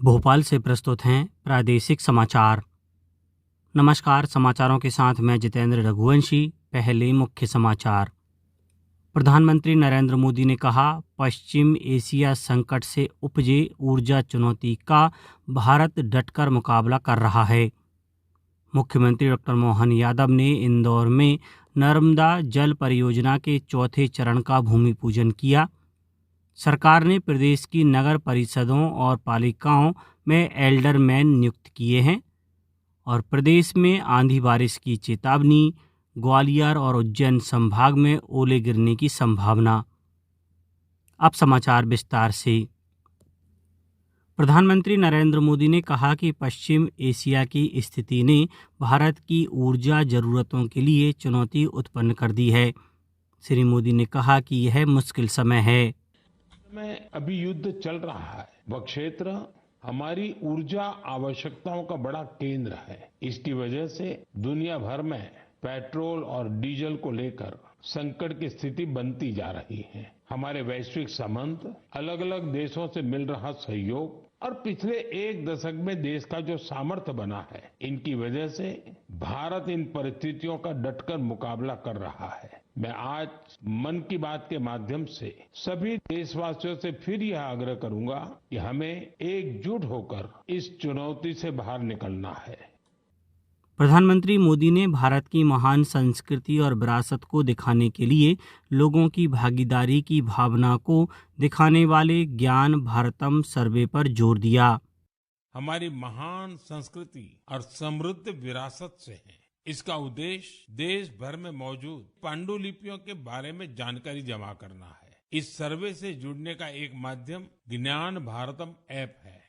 भोपाल से प्रस्तुत हैं प्रादेशिक समाचार। नमस्कार, समाचारों के साथ मैं जितेंद्र रघुवंशी। पहले मुख्य समाचार। प्रधानमंत्री नरेंद्र मोदी ने कहा, पश्चिम एशिया संकट से उपजे ऊर्जा चुनौती का भारत डटकर मुकाबला कर रहा है। मुख्यमंत्री डॉक्टर मोहन यादव ने इंदौर में नर्मदा जल परियोजना के चौथे चरण का भूमि पूजन किया। सरकार ने प्रदेश की नगर परिषदों और पालिकाओं में एल्डरमैन नियुक्त किए हैं और प्रदेश में आंधी बारिश की चेतावनी। ग्वालियर और उज्जैन संभाग में ओले गिरने की संभावना। अब समाचार विस्तार से। प्रधानमंत्री नरेंद्र मोदी ने कहा कि पश्चिम एशिया की स्थिति ने भारत की ऊर्जा जरूरतों के लिए चुनौती उत्पन्न कर दी है। श्री मोदी ने कहा कि यह मुश्किल समय है। में अभी युद्ध चल रहा है। वह क्षेत्र हमारी ऊर्जा आवश्यकताओं का बड़ा केंद्र है। इसकी वजह से दुनिया भर में पेट्रोल और डीजल को लेकर संकट की स्थिति बनती जा रही है। हमारे वैश्विक संबंध, अलग अलग देशों से मिल रहा सहयोग और पिछले एक दशक में देश का जो सामर्थ्य बना है, इनकी वजह से भारत इन परिस्थितियों का डटकर मुकाबला कर रहा है। मैं आज मन की बात के माध्यम से सभी देशवासियों से फिर यह आग्रह करूंगा कि हमें एकजुट होकर इस चुनौती से बाहर निकलना है। प्रधानमंत्री मोदी ने भारत की महान संस्कृति और विरासत को दिखाने के लिए लोगों की भागीदारी की भावना को दिखाने वाले ज्ञान भारतम सर्वे पर जोर दिया। हमारी महान संस्कृति और समृद्ध विरासत से है। इसका उद्देश्य देश भर में मौजूद पांडुलिपियों के बारे में जानकारी जमा करना है। इस सर्वे से जुड़ने का एक माध्यम ज्ञान भारतम ऐप है।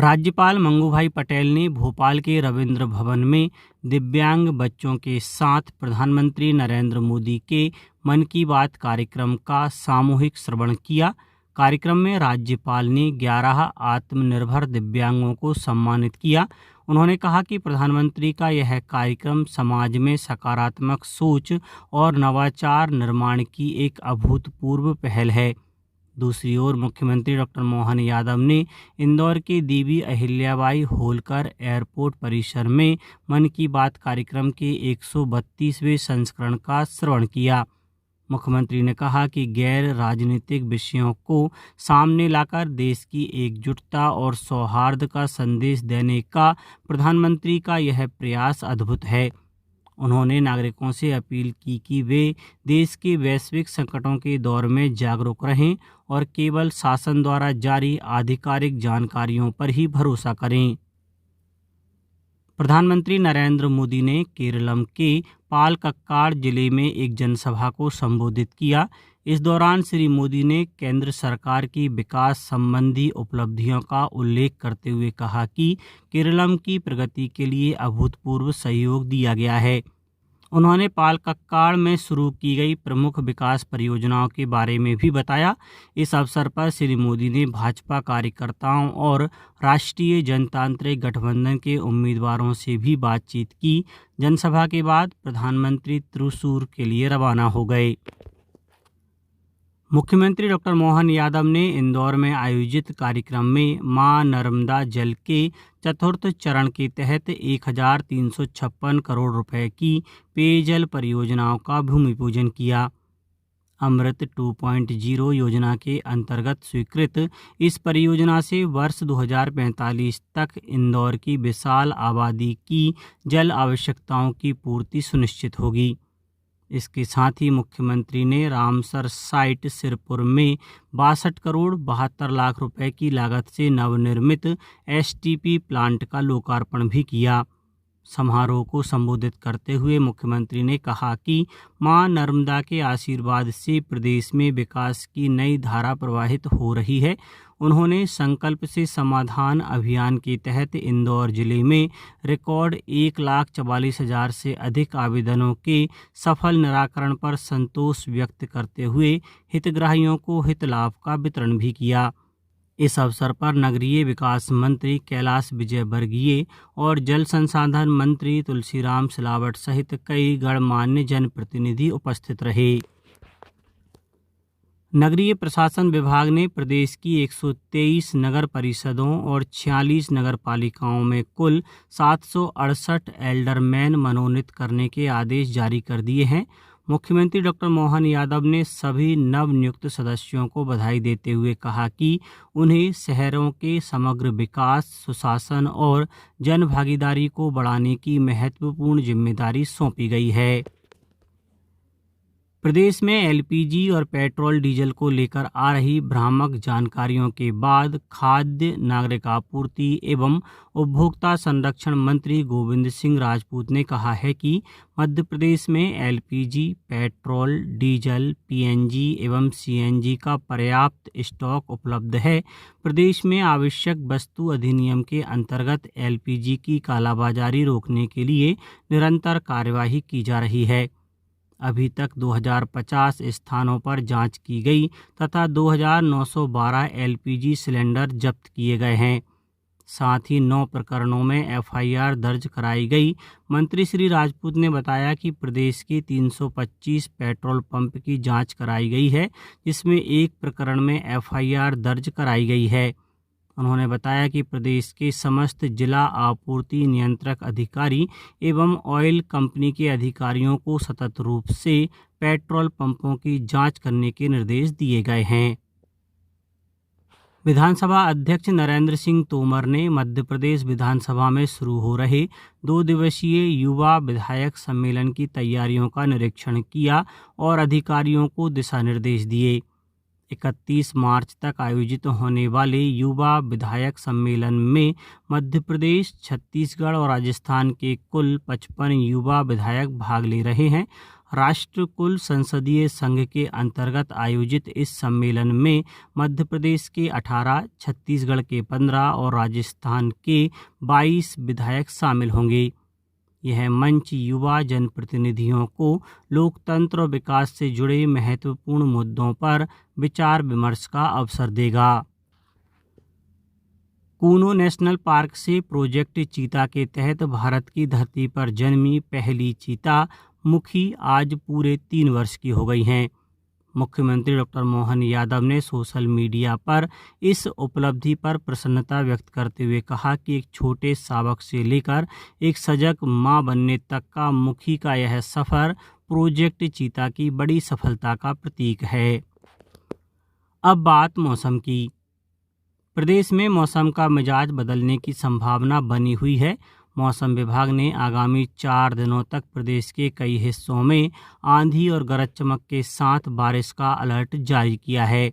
राज्यपाल मंगूभाई पटेल ने भोपाल के रविंद्र भवन में दिव्यांग बच्चों के साथ प्रधानमंत्री नरेंद्र मोदी के मन की बात कार्यक्रम का सामूहिक श्रवण किया। कार्यक्रम में राज्यपाल ने 11 आत्मनिर्भर दिव्यांगों को सम्मानित किया। उन्होंने कहा कि प्रधानमंत्री का यह कार्यक्रम समाज में सकारात्मक सोच और नवाचार निर्माण की एक अभूतपूर्व पहल है। दूसरी ओर मुख्यमंत्री डॉक्टर मोहन यादव ने इंदौर के देवी अहिल्याबाई होलकर एयरपोर्ट परिसर में मन की बात कार्यक्रम के 132वें संस्करण का श्रवण किया। मुख्यमंत्री ने कहा कि गैर राजनीतिक विषयों को सामने लाकर देश की एकजुटता और सौहार्द का संदेश देने का प्रधानमंत्री का यह प्रयास अद्भुत है। उन्होंने नागरिकों से अपील की कि वे देश के वैश्विक संकटों के दौर में जागरूक रहें और केवल शासन द्वारा जारी आधिकारिक जानकारियों पर ही भरोसा करें। प्रधानमंत्री नरेंद्र मोदी ने केरलम के पालक्काड जिले में एक जनसभा को संबोधित किया। इस दौरान श्री मोदी ने केंद्र सरकार की विकास संबंधी उपलब्धियों का उल्लेख करते हुए कहा कि केरलम की प्रगति के लिए अभूतपूर्व सहयोग दिया गया है। उन्होंने पालक्काड में शुरू की गई प्रमुख विकास परियोजनाओं के बारे में भी बताया। इस अवसर पर श्री मोदी ने भाजपा कार्यकर्ताओं और राष्ट्रीय जनतांत्रिक गठबंधन के उम्मीदवारों से भी बातचीत की। जनसभा के बाद प्रधानमंत्री त्रिशूर के लिए रवाना हो गए। मुख्यमंत्री डॉक्टर मोहन यादव ने इंदौर में आयोजित कार्यक्रम में मां नर्मदा जल के चतुर्थ चरण के तहत 1356 करोड़ रुपए की पेयजल परियोजनाओं का भूमि पूजन किया। अमृत 2.0 योजना के अंतर्गत स्वीकृत इस परियोजना से वर्ष 2045 तक इंदौर की विशाल आबादी की जल आवश्यकताओं की पूर्ति सुनिश्चित होगी। इसके साथ ही मुख्यमंत्री ने रामसर साइट सिरपुर में 62 करोड़ 72 लाख रुपए की लागत से नवनिर्मित एसटीपी प्लांट का लोकार्पण भी किया। समारोह को संबोधित करते हुए मुख्यमंत्री ने कहा कि मां नर्मदा के आशीर्वाद से प्रदेश में विकास की नई धारा प्रवाहित हो रही है। उन्होंने संकल्प से समाधान अभियान के तहत इंदौर जिले में रिकॉर्ड 1,44,000 से अधिक आवेदनों के सफल निराकरण पर संतोष व्यक्त करते हुए हितग्राहियों को हित लाभ का वितरण भी किया। इस अवसर पर नगरीय विकास मंत्री कैलाश विजयवर्गीय और जल संसाधन मंत्री तुलसीराम सिलावट सहित कई गणमान्य जनप्रतिनिधि उपस्थित रहे। नगरीय प्रशासन विभाग ने प्रदेश की 123 नगर परिषदों और 46 नगर पालिकाओं में कुल 768 एल्डरमैन मनोनीत करने के आदेश जारी कर दिए हैं। मुख्यमंत्री डॉक्टर मोहन यादव ने सभी नवनियुक्त सदस्यों को बधाई देते हुए कहा कि उन्हें शहरों के समग्र विकास, सुशासन और जनभागीदारी को बढ़ाने की महत्वपूर्ण जिम्मेदारी सौंपी गई है। प्रदेश में एलपीजी और पेट्रोल डीजल को लेकर आ रही भ्रामक जानकारियों के बाद खाद्य, नागरिक आपूर्ति एवं उपभोक्ता संरक्षण मंत्री गोविंद सिंह राजपूत ने कहा है कि मध्य प्रदेश में एलपीजी, पेट्रोल, डीजल, पीएनजी एवं सीएनजी का पर्याप्त स्टॉक उपलब्ध है। प्रदेश में आवश्यक वस्तु अधिनियम के अंतर्गत एलपीजी की कालाबाजारी रोकने के लिए निरंतर कार्यवाही की जा रही है। अभी तक 2050 स्थानों पर जांच की गई तथा 2912 एलपीजी सिलेंडर जब्त किए गए हैं। साथ ही 9 प्रकरणों में एफआईआर दर्ज कराई गई। मंत्री श्री राजपूत ने बताया कि प्रदेश के 325 पेट्रोल पंप की जांच कराई गई है, जिसमें 1 प्रकरण में एफआईआर दर्ज कराई गई है। उन्होंने बताया कि प्रदेश के समस्त जिला आपूर्ति नियंत्रक अधिकारी एवं ऑयल कंपनी के अधिकारियों को सतत रूप से पेट्रोल पंपों की जांच करने के निर्देश दिए गए हैं। विधानसभा अध्यक्ष नरेंद्र सिंह तोमर ने मध्य प्रदेश विधानसभा में शुरू हो रहे 2 दिवसीय युवा विधायक सम्मेलन की तैयारियों का निरीक्षण किया और अधिकारियों को दिशा निर्देश दिए। 31 मार्च तक आयोजित होने वाले युवा विधायक सम्मेलन में मध्य प्रदेश, छत्तीसगढ़ और राजस्थान के कुल 55 युवा विधायक भाग ले रहे हैं। राष्ट्रकुल संसदीय संघ के अंतर्गत आयोजित इस सम्मेलन में मध्य प्रदेश के 18, छत्तीसगढ़ के 15 और राजस्थान के 22 विधायक शामिल होंगे। यह मंच युवा जनप्रतिनिधियों को लोकतंत्र और विकास से जुड़े महत्वपूर्ण मुद्दों पर विचार विमर्श का अवसर देगा। कूनो नेशनल पार्क से प्रोजेक्ट चीता के तहत भारत की धरती पर जन्मी पहली चीता मुखी आज पूरे 3 वर्ष की हो गई हैं। मुख्यमंत्री डॉक्टर मोहन यादव ने सोशल मीडिया पर इस उपलब्धि पर प्रसन्नता व्यक्त करते हुए कहा कि एक छोटे शावक से लेकर एक सजग मां बनने तक का मुखी का यह सफर प्रोजेक्ट चीता की बड़ी सफलता का प्रतीक है। अब बात मौसम की। प्रदेश में मौसम का मिजाज बदलने की संभावना बनी हुई है। मौसम विभाग ने आगामी 4 दिनों तक प्रदेश के कई हिस्सों में आंधी और गरज चमक के साथ बारिश का अलर्ट जारी किया है।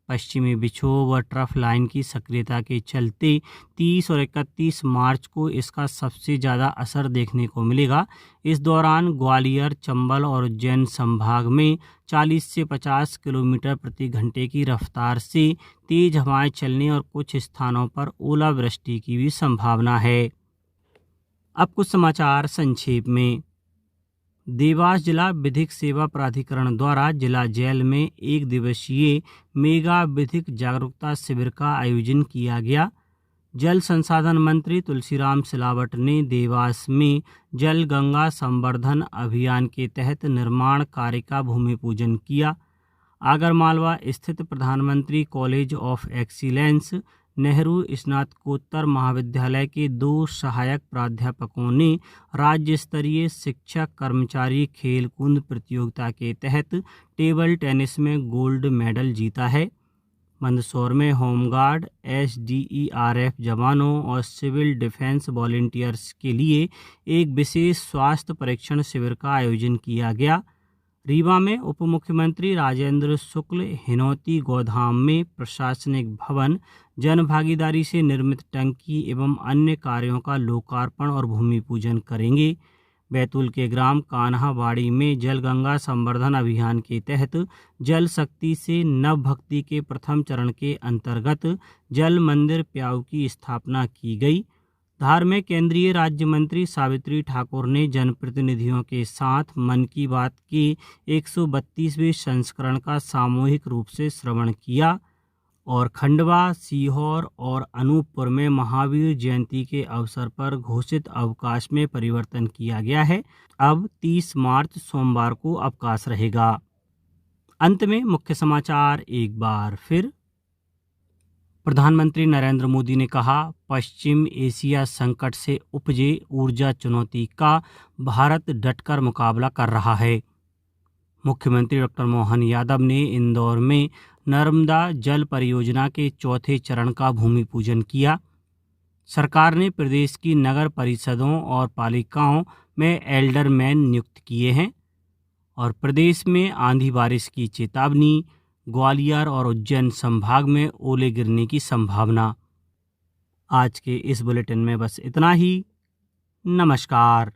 पश्चिमी विक्षोभ व ट्रफ लाइन की सक्रियता के चलते 30 और 31 मार्च को इसका सबसे ज़्यादा असर देखने को मिलेगा। इस दौरान ग्वालियर, चंबल और उज्जैन संभाग में 40 से 50 किलोमीटर प्रति घंटे की रफ्तार से तेज हवाएं चलने और कुछ स्थानों पर ओलावृष्टि की भी संभावना है। अब कुछ समाचार संक्षेप में। देवास जिला विधिक सेवा प्राधिकरण द्वारा जिला जेल में 1 दिवसीय मेगा विधिक जागरूकता शिविर का आयोजन किया गया। जल संसाधन मंत्री तुलसीराम सिलावट ने देवास में जल गंगा संवर्धन अभियान के तहत निर्माण कार्य का भूमि पूजन किया। आगरमालवा स्थित प्रधानमंत्री कॉलेज ऑफ एक्सीलेंस नेहरू स्नातकोत्तर महाविद्यालय के 2 सहायक प्राध्यापकों ने राज्य स्तरीय शिक्षक कर्मचारी खेलकूद प्रतियोगिता के तहत टेबल टेनिस में गोल्ड मेडल जीता है। मंदसौर में होमगार्ड, एसडीईआरएफ जवानों और सिविल डिफेंस वॉलंटियर्स के लिए एक विशेष स्वास्थ्य परीक्षण शिविर का आयोजन किया गया। रीवा में उप मुख्यमंत्री राजेंद्र शुक्ल हिनौती गोधाम में प्रशासनिक भवन, जनभागीदारी से निर्मित टंकी एवं अन्य कार्यों का लोकार्पण और भूमि पूजन करेंगे। बैतूल के ग्राम कान्हावाड़ी में जल गंगा संवर्धन अभियान के तहत जल शक्ति से नव भक्ति के प्रथम चरण के अंतर्गत जल मंदिर प्याऊ की स्थापना की गई। धार में केंद्रीय राज्य मंत्री सावित्री ठाकुर ने जनप्रतिनिधियों के साथ मन की बात के 132वें संस्करण का सामूहिक रूप से श्रवण किया। और खंडवा, सीहोर और अनूपपुर में महावीर जयंती के अवसर पर घोषित अवकाश में परिवर्तन किया गया है। अब 30 मार्च सोमवार को अवकाश रहेगा। अंत में मुख्य समाचार एक बार फिर। प्रधानमंत्री नरेंद्र मोदी ने कहा, पश्चिम एशिया संकट से उपजे ऊर्जा चुनौती का भारत डटकर मुकाबला कर रहा है। मुख्यमंत्री डॉक्टर मोहन यादव ने इंदौर में नर्मदा जल परियोजना के चौथे चरण का भूमि पूजन किया। सरकार ने प्रदेश की नगर परिषदों और पालिकाओं में एल्डरमैन नियुक्त किए हैं। और प्रदेश में आंधी बारिश की चेतावनी, ग्वालियर और उज्जैन संभाग में ओले गिरने की संभावना। आज के इस बुलेटिन में बस इतना ही। नमस्कार।